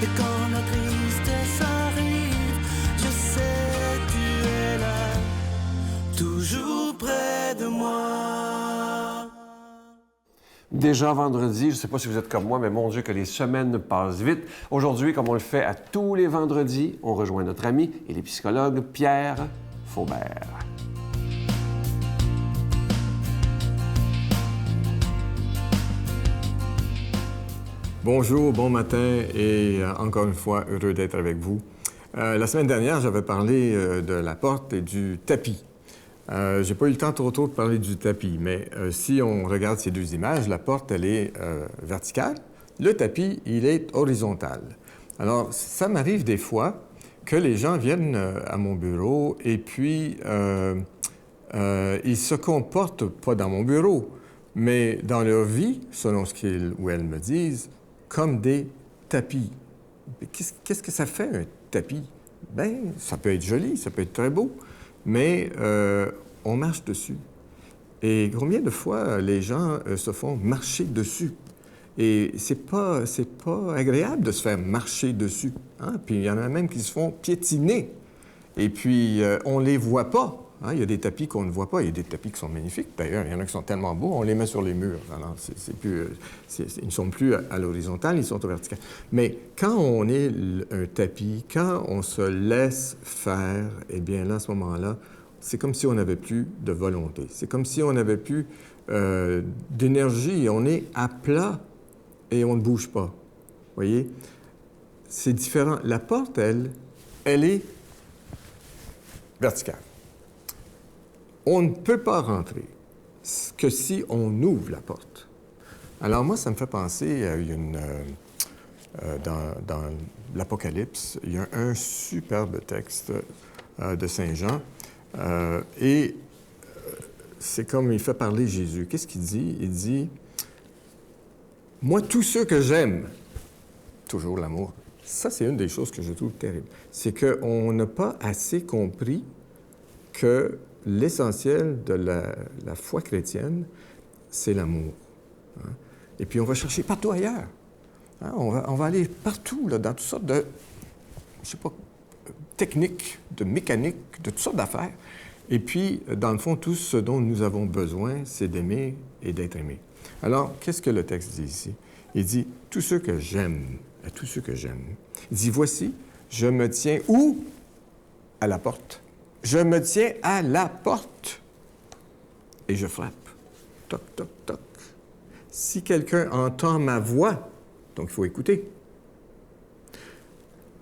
Et quand la tristesse arrive, je sais tu es là, toujours près de moi. Déjà vendredi, je ne sais pas si vous êtes comme moi, mais mon Dieu que les semaines passent vite. Aujourd'hui, comme on le fait à tous les vendredis, on rejoint notre ami et les psychologues Pierre Faubert. Bonjour, bon matin et encore une fois, heureux d'être avec vous. La semaine dernière, j'avais parlé de la porte et du tapis. J'ai pas eu le temps trop de parler du tapis, mais si on regarde ces deux images, la porte, elle est verticale, le tapis, il est horizontal. Alors, ça m'arrive des fois que les gens viennent à mon bureau et puis ils se comportent pas dans mon bureau, mais dans leur vie, selon ce qu'ils ou elles me disent, comme des tapis. Qu'est-ce que ça fait, un tapis? Bien, ça peut être joli, ça peut être très beau, mais on marche dessus. Et combien de fois les gens se font marcher dessus? Et c'est pas agréable de se faire marcher dessus. Hein? Puis il y en a même qui se font piétiner. Et puis, on les voit pas. Hein? Il y a des tapis qu'on ne voit pas. Il y a des tapis qui sont magnifiques. D'ailleurs, il y en a qui sont tellement beaux, on les met sur les murs. Alors, ils ne sont plus à l'horizontale, ils sont au vertical. Mais quand on est un tapis, quand on se laisse faire, eh bien là, à ce moment-là, c'est comme si on n'avait plus de volonté. C'est comme si on n'avait plus d'énergie. On est à plat et on ne bouge pas. Vous voyez? C'est différent. La porte, elle est verticale. On ne peut pas rentrer que si on ouvre la porte. Alors moi, ça me fait penser à dans l'Apocalypse, il y a un superbe texte de Saint Jean, et c'est comme il fait parler Jésus. Qu'est-ce qu'il dit? Il dit, « Moi, tous ceux que j'aime, toujours l'amour. » Ça, c'est une des choses que je trouve terrible. C'est qu'on n'a pas assez compris que l'essentiel de la foi chrétienne, c'est l'amour. Hein? Et puis, on va chercher partout ailleurs. Hein? On va aller partout, là, dans toutes sortes de, je sais pas, techniques, de mécaniques, de toutes sortes d'affaires. Et puis, dans le fond, tout ce dont nous avons besoin, c'est d'aimer et d'être aimé. Alors, qu'est-ce que le texte dit ici? Il dit, « Tous ceux que j'aime, à tous ceux que j'aime. » Il dit, « Voici, je me tiens où? À la porte. Je me tiens à la porte et je frappe. Toc, toc, toc. Si quelqu'un entend ma voix, donc il faut écouter,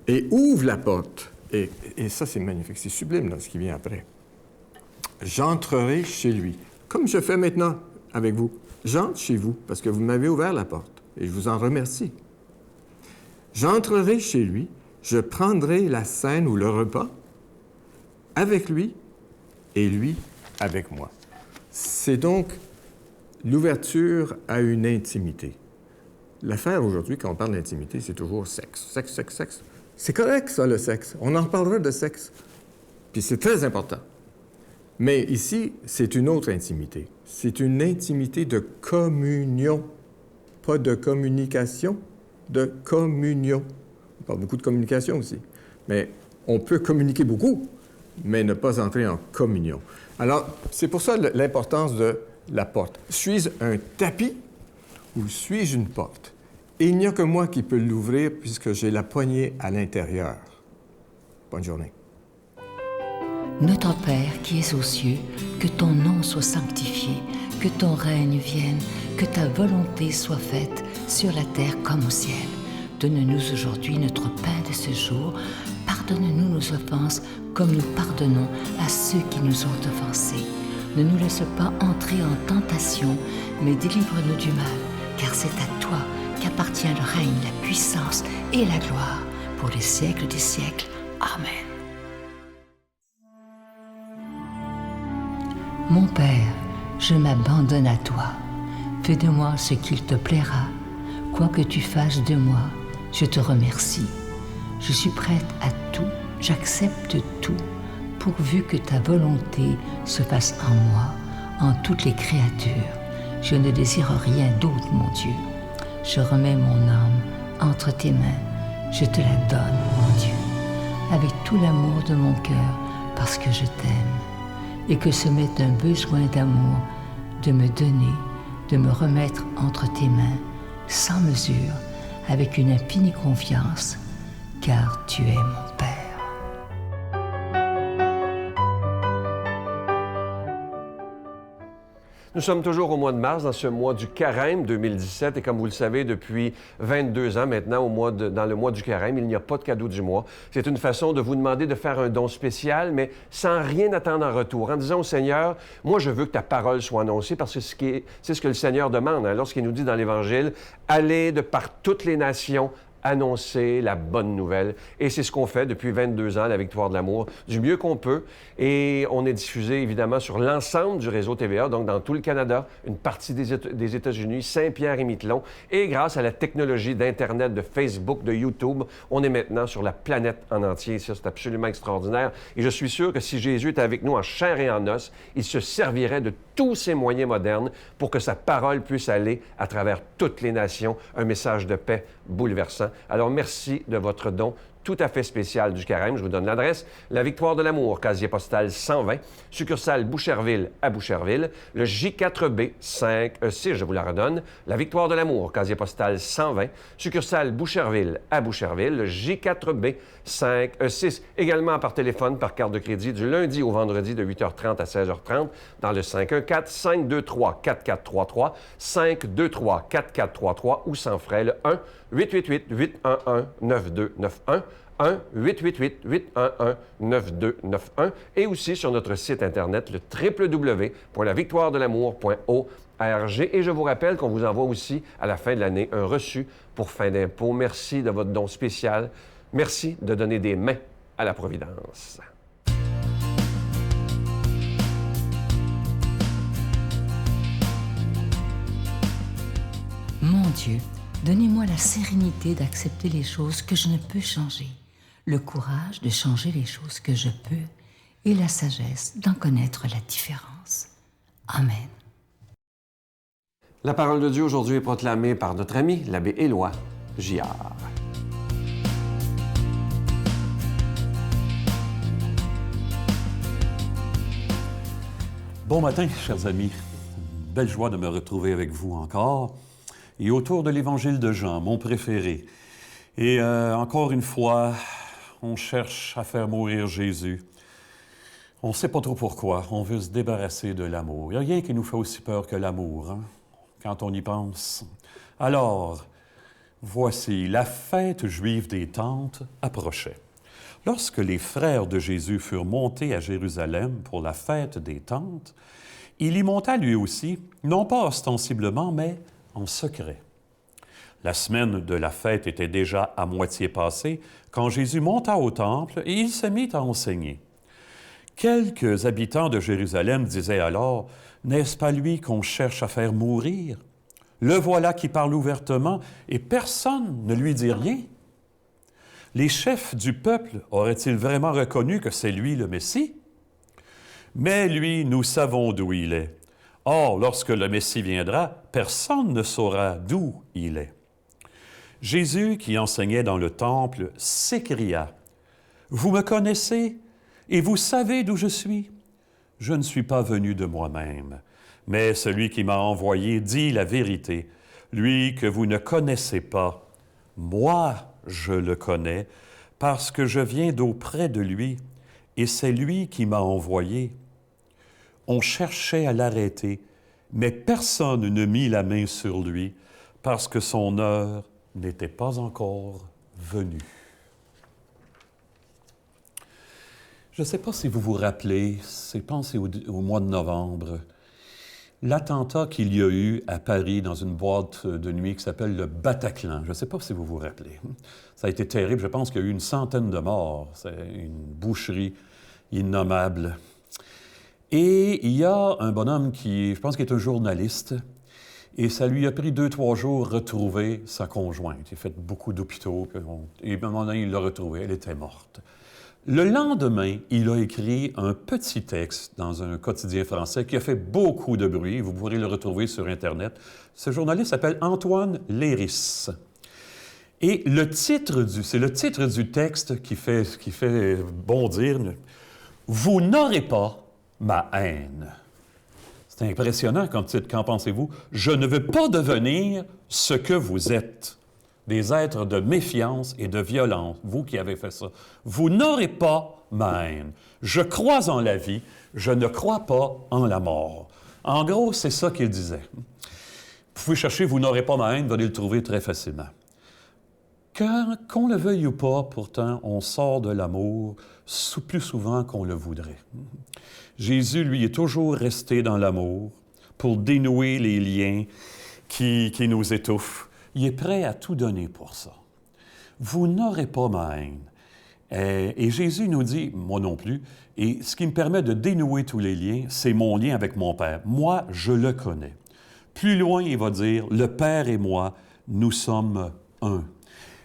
et ouvre la porte, et ça c'est magnifique, c'est sublime dans ce qui vient après. J'entrerai chez lui, comme je fais maintenant avec vous. J'entre chez vous parce que vous m'avez ouvert la porte et je vous en remercie. J'entrerai chez lui, je prendrai la scène ou le repas avec lui et lui avec moi. C'est donc l'ouverture à une intimité. L'affaire aujourd'hui, quand on parle d'intimité, c'est toujours sexe. Sexe, sexe, sexe. C'est correct, ça, le sexe. On en reparlera de sexe. Puis c'est très important. Mais ici, c'est une autre intimité. C'est une intimité de communion. Pas de communication, de communion. On parle beaucoup de communication aussi. Mais on peut communiquer beaucoup, mais ne pas entrer en communion. Alors, c'est pour ça l'importance de la porte. Suis-je un tapis ou suis-je une porte? Et il n'y a que moi qui peux l'ouvrir puisque j'ai la poignée à l'intérieur. Bonne journée. Notre Père qui es aux cieux, que ton nom soit sanctifié, que ton règne vienne, que ta volonté soit faite sur la terre comme au ciel. Donne-nous aujourd'hui notre pain de ce jour. Pardonne-nous nos offenses comme nous pardonnons à ceux qui nous ont offensés. Ne nous laisse pas entrer en tentation, mais délivre-nous du mal, car c'est à toi qu'appartient le règne, la puissance et la gloire pour les siècles des siècles. Amen. Mon Père, je m'abandonne à toi. Fais de moi ce qu'il te plaira. Quoi que tu fasses de moi, je te remercie. Je suis prête à tout, j'accepte tout, pourvu que ta volonté se fasse en moi, en toutes les créatures. Je ne désire rien d'autre, mon Dieu. Je remets mon âme entre tes mains. Je te la donne, mon Dieu, avec tout l'amour de mon cœur, parce que je t'aime, et que ce m'est un besoin d'amour de me donner, de me remettre entre tes mains, sans mesure, avec une infinie confiance, car tu es mon Père. Nous sommes toujours au mois de mars, dans ce mois du Carême 2017. Et comme vous le savez, depuis 22 ans maintenant, dans le mois du Carême, il n'y a pas de cadeau du mois. C'est une façon de vous demander de faire un don spécial, mais sans rien attendre en retour. En disant au Seigneur, moi, je veux que ta parole soit annoncée, parce que c'est ce que le Seigneur demande, hein, lorsqu'il nous dit dans l'Évangile, « Allez de par toutes les nations, annoncer la bonne nouvelle. » Et c'est ce qu'on fait depuis 22 ans, la Victoire de l'amour, du mieux qu'on peut. Et on est diffusé, évidemment, sur l'ensemble du réseau TVA, donc dans tout le Canada, une partie des États-Unis, Saint-Pierre-et-Miquelon. Et grâce à la technologie d'Internet, de Facebook, de YouTube, on est maintenant sur la planète en entier. Ça, c'est absolument extraordinaire. Et je suis sûr que si Jésus était avec nous en chair et en os, il se servirait de tous ces moyens modernes pour que sa parole puisse aller à travers toutes les nations, un message de paix bouleversant. Alors, merci de votre don tout à fait spécial du Carême. Je vous donne l'adresse. La Victoire de l'amour, casier postal 120, succursale Boucherville à Boucherville. Le J4B 5E6, je vous la redonne. La Victoire de l'amour, casier postal 120, succursale Boucherville à Boucherville. Le J4B 5E6. Également par téléphone, par carte de crédit, du lundi au vendredi de 8h30 à 16h30 dans le 514-523-4433, 523-4433 ou sans frais, le 1-888-811-9291. 1-888-811-9291 et aussi sur notre site Internet, le www.lavictoiredelamour.org. Et je vous rappelle qu'on vous envoie aussi, à la fin de l'année, un reçu pour fin d'impôt. Merci de votre don spécial. Merci de donner des mains à la Providence. Mon Dieu, donnez-moi la sérénité d'accepter les choses que je ne peux changer, le courage de changer les choses que je peux et la sagesse d'en connaître la différence. Amen. La parole de Dieu aujourd'hui est proclamée par notre ami, l'abbé Éloi Giard. Bon matin, chers amis. Belle joie de me retrouver avec vous encore. Et autour de l'Évangile de Jean, mon préféré. Et encore une fois, on cherche à faire mourir Jésus. On ne sait pas trop pourquoi. On veut se débarrasser de l'amour. Il n'y a rien qui nous fait aussi peur que l'amour, hein, quand on y pense. Alors, voici, la fête juive des Tentes approchait. Lorsque les frères de Jésus furent montés à Jérusalem pour la fête des Tentes, il y monta lui aussi, non pas ostensiblement, mais en secret. La semaine de la fête était déjà à moitié passée quand Jésus monta au temple et il se mit à enseigner. Quelques habitants de Jérusalem disaient alors, « N'est-ce pas lui qu'on cherche à faire mourir? Le voilà qui parle ouvertement et personne ne lui dit rien. » Les chefs du peuple auraient-ils vraiment reconnu que c'est lui le Messie? Mais lui, nous savons d'où il est. Or, lorsque le Messie viendra, personne ne saura d'où il est. Jésus, qui enseignait dans le temple, s'écria, « Vous me connaissez et vous savez d'où je suis. Je ne suis pas venu de moi-même, mais celui qui m'a envoyé dit la vérité, lui que vous ne connaissez pas. Moi, je le connais, parce que je viens d'auprès de lui, et c'est lui qui m'a envoyé. » On cherchait à l'arrêter, mais personne ne mit la main sur lui, parce que son heure n'était pas encore venue. Je ne sais pas si vous vous rappelez, c'est pensé au mois de novembre, l'attentat qu'il y a eu à Paris dans une boîte de nuit qui s'appelle le Bataclan. Je ne sais pas si vous vous rappelez. Ça a été terrible. Je pense qu'il y a eu une centaine de morts. C'est une boucherie innommable. Et il y a un bonhomme qui, je pense qu'il est un journaliste, et ça lui a pris 2-3 jours retrouver sa conjointe. Il a fait beaucoup d'hôpitaux, et à un moment donné, il l'a retrouvée. Elle était morte. Le lendemain, il a écrit un petit texte dans un quotidien français qui a fait beaucoup de bruit. Vous pourrez le retrouver sur Internet. Ce journaliste s'appelle Antoine Léris. Et c'est le titre du texte qui fait bondir. « Vous n'aurez pas ma haine. » C'est impressionnant comme titre. Qu'en pensez-vous? « Je ne veux pas devenir ce que vous êtes. » Des êtres de méfiance et de violence, vous qui avez fait ça. Vous n'aurez pas ma haine. Je crois en la vie, je ne crois pas en la mort. En gros, c'est ça qu'il disait. Vous pouvez chercher « Vous n'aurez pas ma haine », vous allez le trouver très facilement. Qu'on le veuille ou pas, pourtant, on sort de l'amour plus souvent qu'on le voudrait. Jésus, lui, est toujours resté dans l'amour pour dénouer les liens qui nous étouffent. Il est prêt à tout donner pour ça. Vous n'aurez pas ma haine. Et Jésus nous dit, moi non plus, et ce qui me permet de dénouer tous les liens, c'est mon lien avec mon Père. Moi, je le connais. Plus loin, il va dire, le Père et moi, nous sommes un.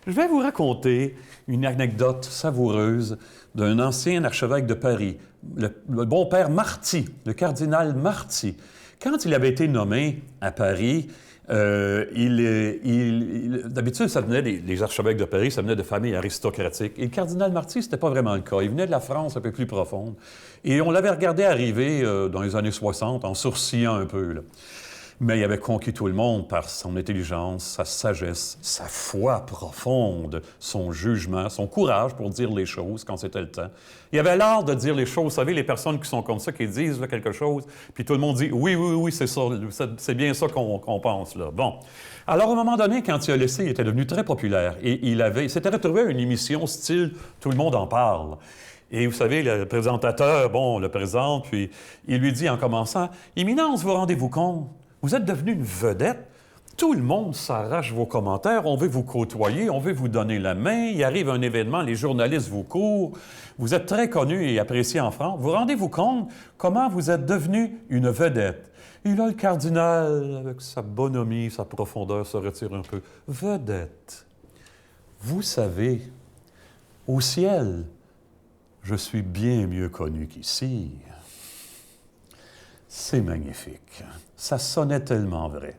Je vais vous raconter une anecdote savoureuse d'un ancien archevêque de Paris, le bon père Marty, le cardinal Marty. Quand il avait été nommé à Paris, d'habitude, ça venait les archevêques de Paris, ça venait de familles aristocratiques. Et le cardinal Marty, c'était pas vraiment le cas. Il venait de la France un peu plus profonde. Et on l'avait regardé arriver dans les années 60 en sourcillant un peu, là. Mais il avait conquis tout le monde par son intelligence, sa sagesse, sa foi profonde, son jugement, son courage pour dire les choses quand c'était le temps. Il avait l'art de dire les choses. Vous savez, les personnes qui sont comme ça, qui disent là, quelque chose, puis tout le monde dit « Oui, c'est ça, c'est bien ça qu'on pense. » là. Bon. Alors, à un moment donné, quand il a laissé, il était devenu très populaire. Et il s'était retrouvé à une émission style « Tout le monde en parle ». Et vous savez, le présentateur, le présente, puis il lui dit en commençant « Éminence, vous rendez-vous compte? Vous êtes devenu une vedette. Tout le monde s'arrache vos commentaires. On veut vous côtoyer, on veut vous donner la main. Il arrive un événement, les journalistes vous courent. Vous êtes très connu et apprécié en France. Vous rendez-vous compte comment vous êtes devenu une vedette? Et là, le cardinal, avec sa bonhomie, sa profondeur, se retire un peu. Vedette. Vous savez, au ciel, je suis bien mieux connu qu'ici. C'est magnifique. Ça sonnait tellement vrai.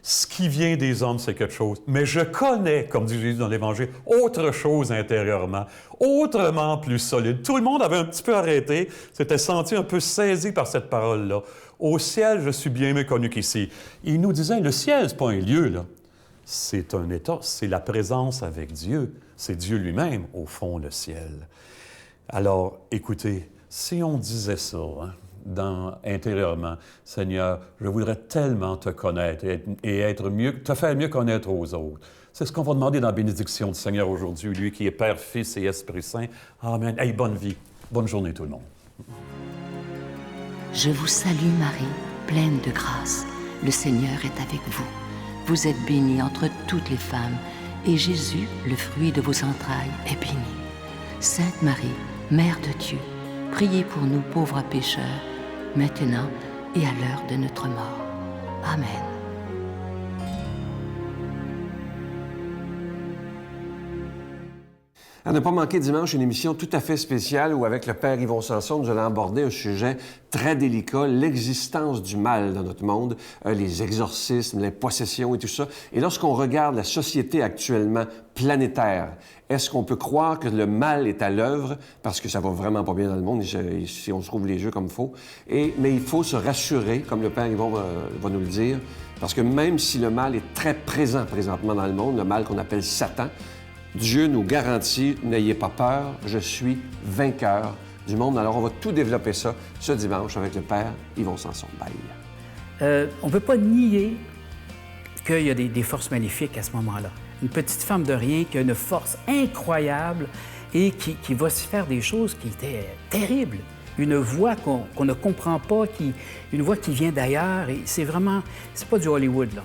Ce qui vient des hommes, c'est quelque chose. Mais je connais, comme dit Jésus dans l'Évangile, autre chose intérieurement, autrement plus solide. Tout le monde avait un petit peu arrêté, s'était senti un peu saisi par cette parole-là. Au ciel, je suis bien mieux connu qu'ici. Il nous disait, le ciel, c'est pas un lieu, là. C'est un état, c'est la présence avec Dieu. C'est Dieu lui-même, au fond, le ciel. Alors, écoutez, si on disait ça, intérieurement, Seigneur, je voudrais tellement te connaître et te faire mieux connaître aux autres. C'est ce qu'on va demander dans la bénédiction du Seigneur aujourd'hui, lui qui est Père, Fils et Esprit Saint. Amen. Hey, bonne vie. Bonne journée tout le monde. Je vous salue Marie, pleine de grâce. Le Seigneur est avec vous. Vous êtes bénie entre toutes les femmes, et Jésus, le fruit de vos entrailles, est béni. Sainte Marie, Mère de Dieu, priez pour nous pauvres pécheurs, maintenant et à l'heure de notre mort. Amen. À ne pas manquer dimanche, une émission tout à fait spéciale où, avec le Père Yvon Sanson, nous allons aborder un sujet très délicat, l'existence du mal dans notre monde, les exorcismes, les possessions et tout ça. Et lorsqu'on regarde la société actuellement planétaire, est-ce qu'on peut croire que le mal est à l'œuvre parce que ça va vraiment pas bien dans le monde si on se trouve les jeux comme il faut? Mais il faut se rassurer, comme le Père Yvon va nous le dire, parce que même si le mal est très présent présentement dans le monde, le mal qu'on appelle Satan, Dieu nous garantit, n'ayez pas peur, je suis vainqueur du monde. Alors, on va tout développer ça ce dimanche avec le Père Yvon Sanson. Bye. On ne peut pas nier qu'il y a des forces maléfiques à ce moment-là. Une petite femme de rien qui a une force incroyable et qui va se faire des choses qui étaient terribles. Une voix qu'on ne comprend pas, une voix qui vient d'ailleurs. Et c'est pas du Hollywood, là.